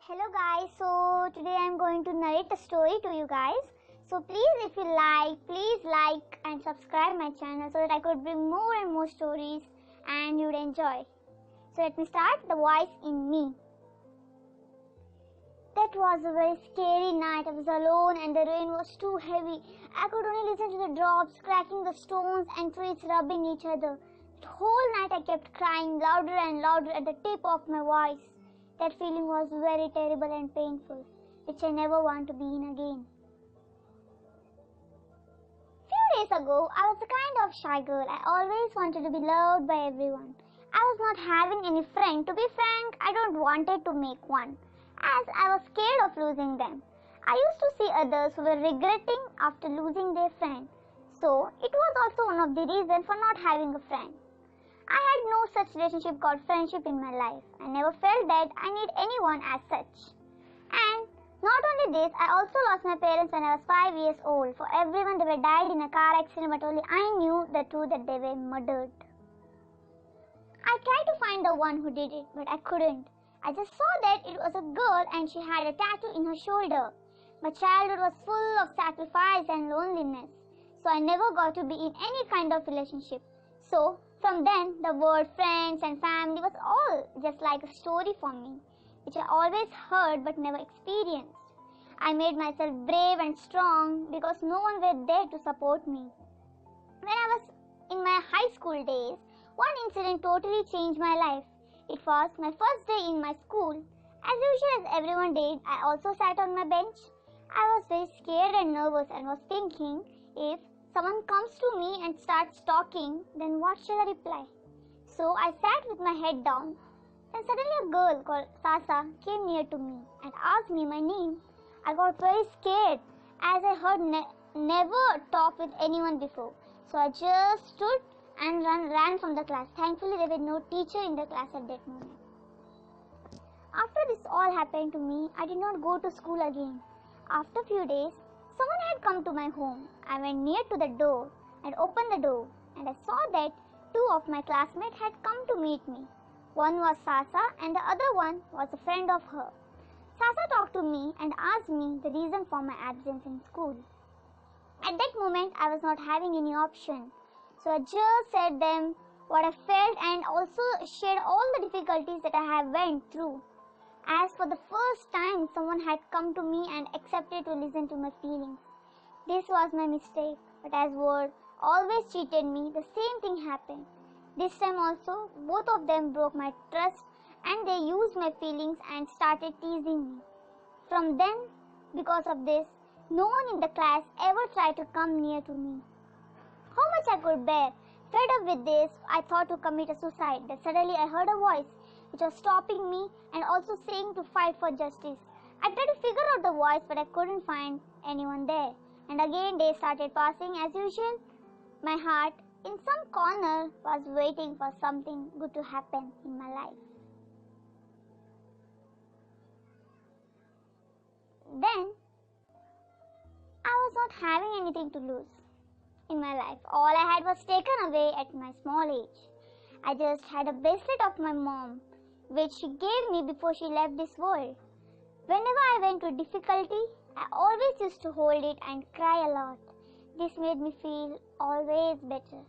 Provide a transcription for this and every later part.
Hello guys, so today I am going to narrate a story to you guys. So please if you please like and subscribe my channel so that I could bring more and more stories and you'd enjoy. So let me start. The Voice in Me. That was a very scary night. I was alone and the rain was too heavy. I could only listen to the drops cracking the stones and trees rubbing each other. The whole night I kept crying louder and louder at the tip of my voice. That feeling was very terrible and painful, which I never want to be in again. Few days ago, I was a kind of shy girl. I always wanted to be loved by everyone. I was not having any friend. To be frank, I don't wanted to make one, as I was scared of losing them. I used to see others who were regretting after losing their friend. So, it was also one of the reasons for not having a friend. I had no such relationship called friendship in my life. I never felt that I need anyone as such. And not only this, I also lost my parents when I was 5 years old. For everyone, they were died in a car accident, but only I knew the truth that they were murdered. I tried to find the one who did it, but I couldn't. I just saw that it was a girl and she had a tattoo in her shoulder. My childhood was full of sacrifice and loneliness, so I never got to be in any kind of relationship. So, from then, the word friends and family was all just like a story for me, which I always heard but never experienced. I made myself brave and strong because no one were there to support me. When I was in my high school days, one incident totally changed my life. It was my first day in my school. As usual as everyone did, I also sat on my bench. I was very scared and nervous and was thinking, if someone comes to me and starts talking, then what shall I reply? So I sat with my head down. Then suddenly a girl called Sasa came near to me and asked me my name. I got very scared as I heard never talked with anyone before. So I just stood and ran from the class. Thankfully there was no teacher in the class at that moment. After this all happened to me, I did not go to school again. After a few days, someone had come to my home. I went near to the door and opened the door, and I saw that two of my classmates had come to meet me. One was Sasa and the other one was a friend of her. Sasa talked to me and asked me the reason for my absence in school. At that moment, I was not having any option, so I just said them what I felt and also shared all the difficulties that I have went through. As for the first time, someone had come to me and accepted to listen to my feelings. This was my mistake, but as word always cheated me, the same thing happened. This time also, both of them broke my trust and they used my feelings and started teasing me. From then, because of this, no one in the class ever tried to come near to me. How much I could bear. Fed up with this, I thought to commit a suicide. Then suddenly I heard a voice which was stopping me and also saying to fight for justice. I tried to figure out the voice, but I couldn't find anyone there. And again days started passing as usual. My heart in some corner was waiting for something good to happen in my life. Then I was not having anything to lose in my life. All I had was taken away at my small age. I just had a bracelet of my mom, which she gave me before she left this world. Whenever I went to difficulty, I always used to hold it and cry a lot. This made me feel always better.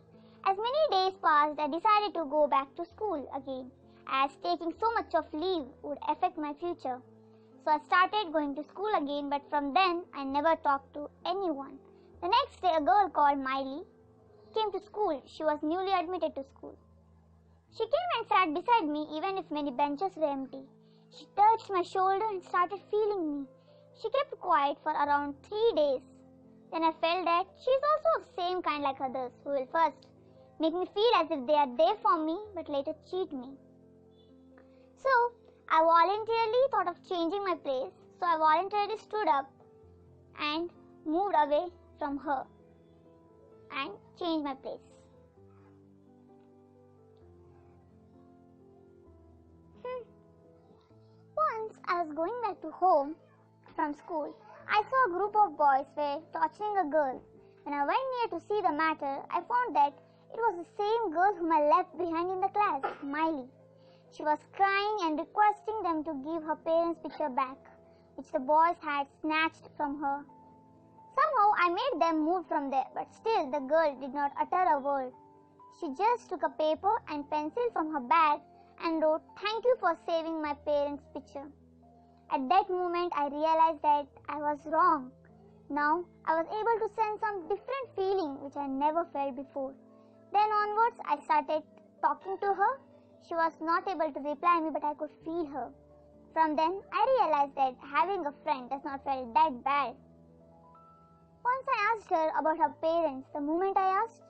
As many days passed, I decided to go back to school again, as taking so much of leave would affect my future. So I started going to school again, but from then I never talked to anyone. The next day, a girl called Miley came to school. She was newly admitted to school. She came and sat beside me even if many benches were empty. She touched my shoulder and started feeling me. She kept quiet for around 3 days. Then I felt that she is also of same kind like others who will first make me feel as if they are there for me but later cheat me. So I voluntarily thought of changing my place. So I voluntarily stood up and moved away from her and changed my place. Once I was going back to home from school, I saw a group of boys were torturing a girl. When I went near to see the matter, I found that it was the same girl whom I left behind in the class, Miley. She was crying and requesting them to give her parents' picture back, which the boys had snatched from her. Somehow I made them move from there, but still the girl did not utter a word. She just took a paper and pencil from her bag and wrote, "Thank you for saving my parents' picture." At that moment I realized that I was wrong. Now I was able to sense some different feeling which I never felt before. Then onwards I started talking to her. She was not able to reply me, but I could feel her. From then I realized that having a friend does not feel that bad. Once I asked her about her parents. The moment I asked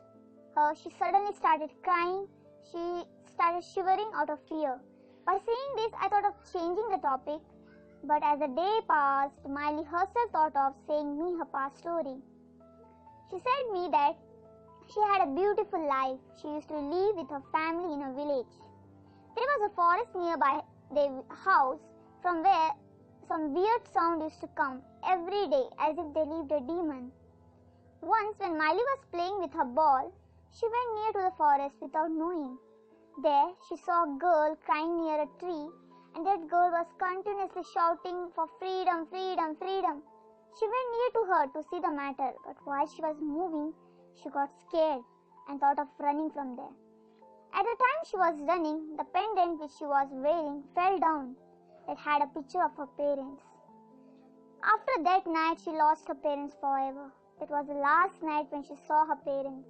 her, she suddenly started crying. She started shivering out of fear. By seeing this, I thought of changing the topic, but as the day passed, Miley herself thought of saying me her past story. She said me that she had a beautiful life. She used to live with her family in a village. There was a forest nearby their house from where some weird sound used to come every day as if they lived a demon. Once when Miley was playing with her ball, she went near to the forest without knowing. There she saw a girl crying near a tree, and that girl was continuously shouting for freedom, freedom, freedom. She went near to her to see the matter, but while she was moving, she got scared and thought of running from there. At the time she was running, the pendant which she was wearing fell down. It had a picture of her parents. After that night, she lost her parents forever. It was the last night when she saw her parents.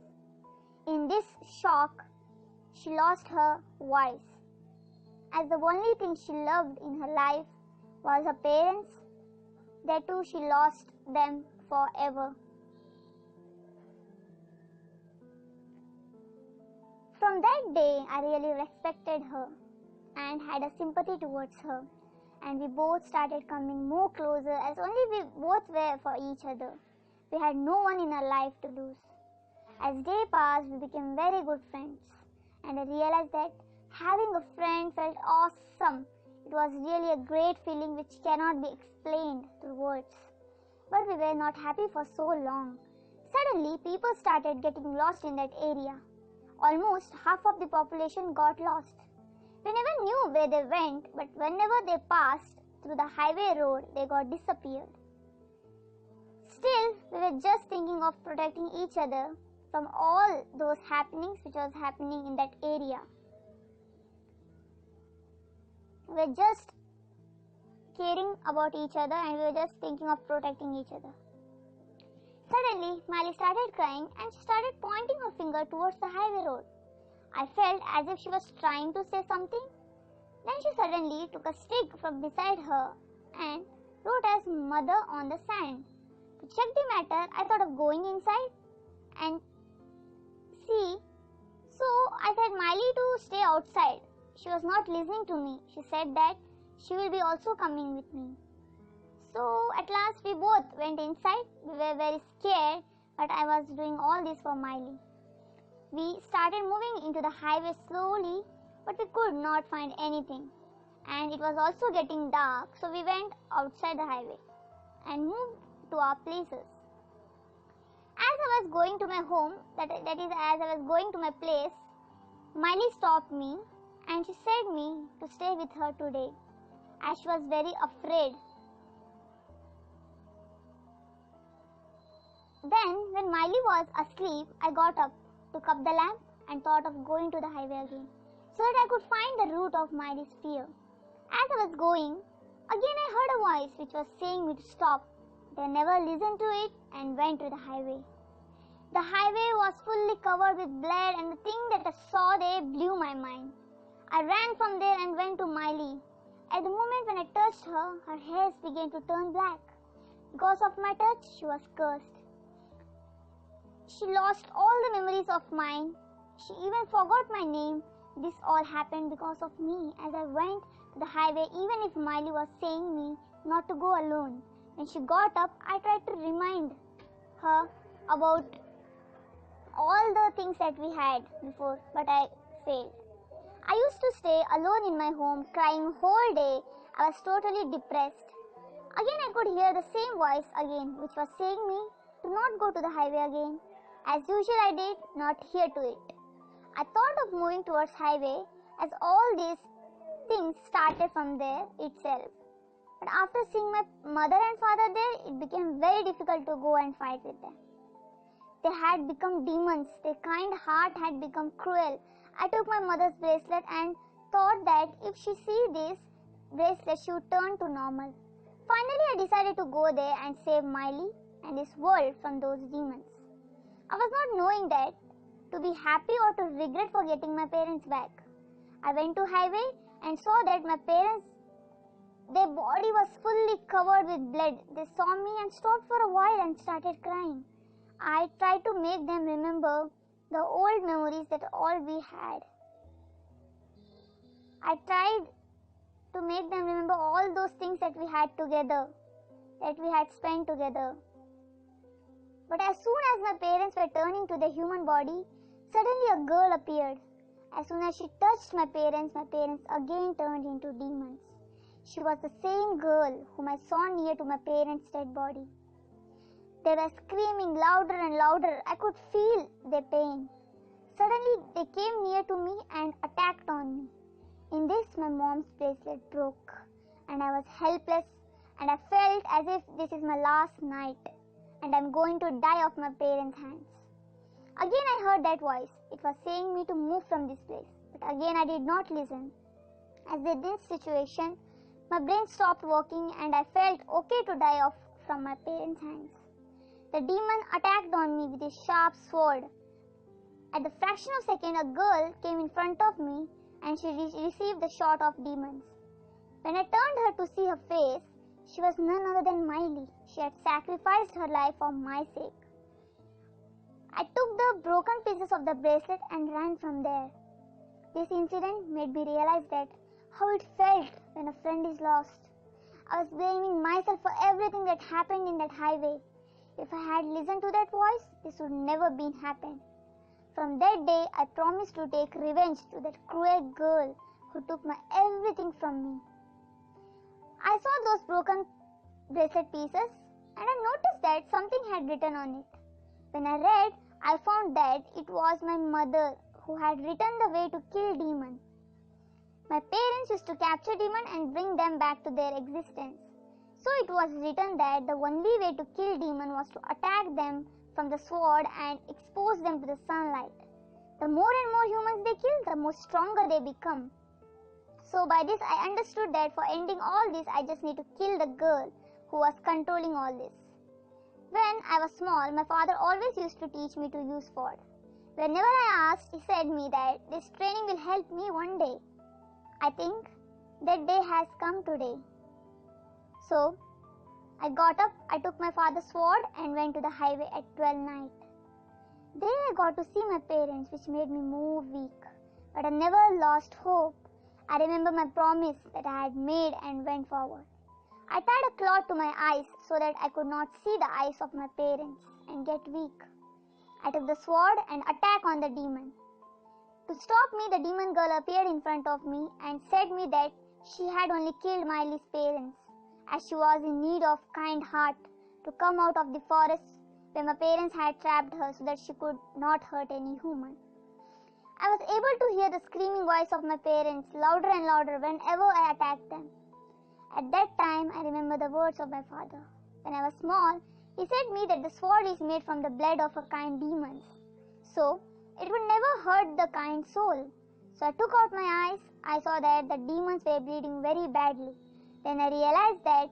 In this shock, she lost her voice. As the only thing she loved in her life was her parents, there too she lost them forever. From that day, I really respected her and had a sympathy towards her, and we both started coming more closer as only we both were for each other. We had no one in our life to lose. As day passed, we became very good friends, and I realized that having a friend felt awesome. It was really a great feeling which cannot be explained through words. But we were not happy for so long. Suddenly, people started getting lost in that area. Almost half of the population got lost. We never knew where they went, but whenever they passed through the highway road, they got disappeared. Still, we were just thinking of protecting each other from all those happenings which was happening in that area. We were just caring about each other and we were just thinking of protecting each other. Suddenly, Miley started crying and she started pointing her finger towards the highway road. I felt as if she was trying to say something. Then she suddenly took a stick from beside her and wrote as mother on the sand. To check the matter, I thought of going inside and see. So I said Miley to stay outside. She was not listening to me. She said that she will be also coming with me. So at last we both went inside. We were very scared, but I was doing all this for Miley. We started moving into the highway slowly, but we could not find anything. And it was also getting dark, so we went outside the highway and moved to our places. As I was going to my home, that is as I was going to my place, Miley stopped me and she said me to stay with her today, as she was very afraid. Then, when Miley was asleep, I got up, took up the lamp and thought of going to the highway again, so that I could find the root of Miley's fear. As I was going, again I heard a voice which was saying me to stop. But I never listened to it and went to the highway. The highway was fully covered with blood, and the thing that I saw there blew my mind. I ran from there and went to Miley. At the moment when I touched her, her hairs began to turn black. Because of my touch, she was cursed. She lost all the memories of mine. She even forgot my name. This all happened because of me as I went to the highway, even if Miley was saying me not to go alone. When she got up, I tried to remind her about all the things that we had before, but I failed. I used to stay alone in my home, crying whole day. I was totally depressed. Again I could hear the same voice again, which was saying me to not go to the highway again. As usual I did not hear to it. I thought of moving towards highway as all this things started from there itself. But after seeing my mother and father there, it became very difficult to go and fight with them. They had become demons. Their kind heart had become cruel. I took my mother's bracelet and thought that if she see this bracelet, she would turn to normal. Finally, I decided to go there and save Miley and this world from those demons. I was not knowing that to be happy or to regret for getting my parents back. I went to highway and saw that my parents, their body was fully covered with blood. They saw me and stopped for a while and started crying. I tried to make them remember the old memories that all we had. I tried to make them remember all those things that we had together, that we had spent together. But as soon as my parents were turning to the human body, suddenly a girl appeared. As soon as she touched my parents again turned into demons. She was the same girl whom I saw near to my parents' dead body. They were screaming louder and louder. I could feel their pain. Suddenly, they came near to me and attacked on me. In this, my mom's bracelet broke, and I was helpless, and I felt as if this is my last night, and I'm going to die of my parents' hands. Again, I heard that voice. It was saying me to move from this place, but again, I did not listen. As in this situation, my brain stopped working, and I felt okay to die off from my parents' hands. The demon attacked on me with his sharp sword. At the fraction of a second, a girl came in front of me and she received the shot of demons. When I turned her to see her face, she was none other than Miley. She had sacrificed her life for my sake. I took the broken pieces of the bracelet and ran from there. This incident made me realize that how it felt when a friend is lost. I was blaming myself for everything that happened in that highway. If I had listened to that voice, this would never been happened. From that day, I promised to take revenge to that cruel girl who took my everything from me. I saw those broken bracelet pieces and I noticed that something had written on it. When I read, I found that it was my mother who had written the way to kill demons. My parents used to capture demons and bring them back to their existence. So it was written that the only way to kill demons was to attack them from the sword and expose them to the sunlight. The more and more humans they kill, the more stronger they become. So by this I understood that for ending all this, I just need to kill the girl who was controlling all this. When I was small, my father always used to teach me to use sword. Whenever I asked, he said me that this training will help me one day. I think that day has come today. So, I got up, I took my father's sword and went to the highway at 12 night. There I got to see my parents, which made me more weak. But I never lost hope. I remember my promise that I had made and went forward. I tied a cloth to my eyes so that I could not see the eyes of my parents and get weak. I took the sword and attacked on the demon. To stop me, the demon girl appeared in front of me and said me that she had only killed Miley's parents, as she was in need of kind heart to come out of the forest where my parents had trapped her so that she could not hurt any human. I was able to hear the screaming voice of my parents louder and louder whenever I attacked them. At that time, I remember the words of my father. When I was small, he said me that the sword is made from the blood of a kind demons, so it would never hurt the kind soul. So I took out my eyes. I saw that the demons were bleeding very badly. Then I realized that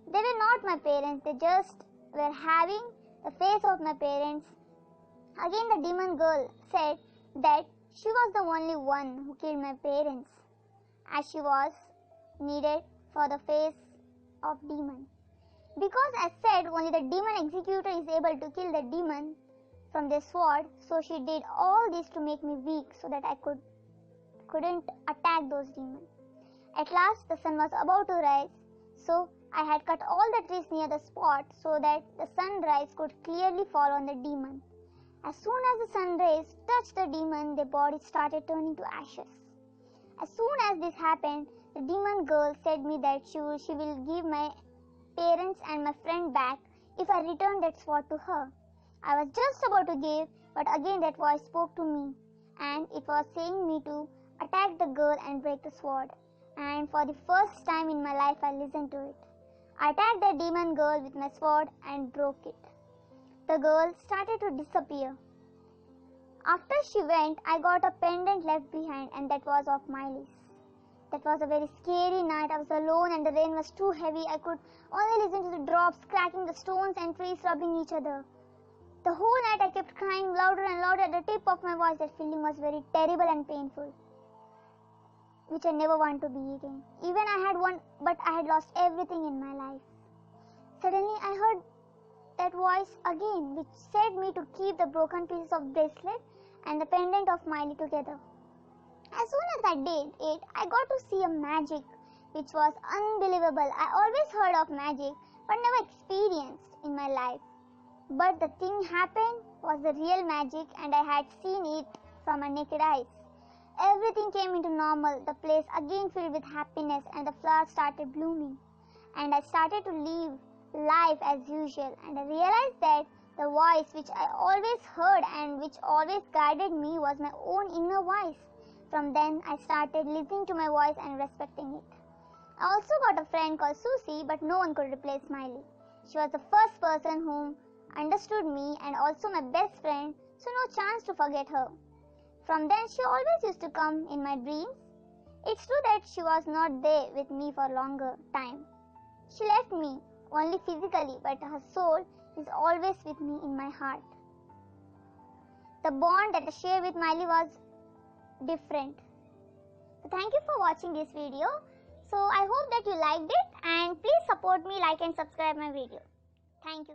they were not my parents, they just were having the face of my parents. Again the demon girl said that she was the only one who killed my parents, as she was needed for the face of demon. Because as said, only the demon executor is able to kill the demon from their sword, so she did all this to make me weak so that I couldn't attack those demons. At last, the sun was about to rise, so I had cut all the trees near the spot so that the sunrise could clearly fall on the demon. As soon as the sun rays touched the demon, their bodies started turning to ashes. As soon as this happened, the demon girl said me that she will give my parents and my friend back if I returned that sword to her. I was just about to give, but again that voice spoke to me, and it was saying me to attack the girl and break the sword. and for the first time in my life I listened to it. I attacked the demon girl with my sword and broke it. The girl started to disappear. After she went, I got a pendant left behind, and that was of Miley's. That was a very scary night. I was alone and the rain was too heavy. I could only listen to the drops cracking the stones and trees rubbing each other. The whole night I kept crying louder and louder at the tip of my voice. That feeling was very terrible and painful, which I never want to be again. Even I had one, but I had lost everything in my life. Suddenly I heard that voice again, which said me to keep the broken pieces of bracelet and the pendant of Miley together. As soon as I did it, I got to see a magic which was unbelievable. I always heard of magic but never experienced in my life. But the thing happened was the real magic, and I had seen it from my naked eyes. Everything came into normal, the place again filled with happiness, and the flowers started blooming. And I started to live life as usual, and I realized that the voice which I always heard and which always guided me was my own inner voice. From then I started listening to my voice and respecting it. I also got a friend called Susie, but no one could replace Smiley. She was the first person whom understood me and also my best friend, so no chance to forget her. From then she always used to come in my dreams. It's true that she was not there with me for a longer time. She left me only physically, but her soul is always with me in my heart. The bond that I share with Miley was different. So thank you for watching this video. So I hope that you liked it, and please support me, like and subscribe my video. Thank you.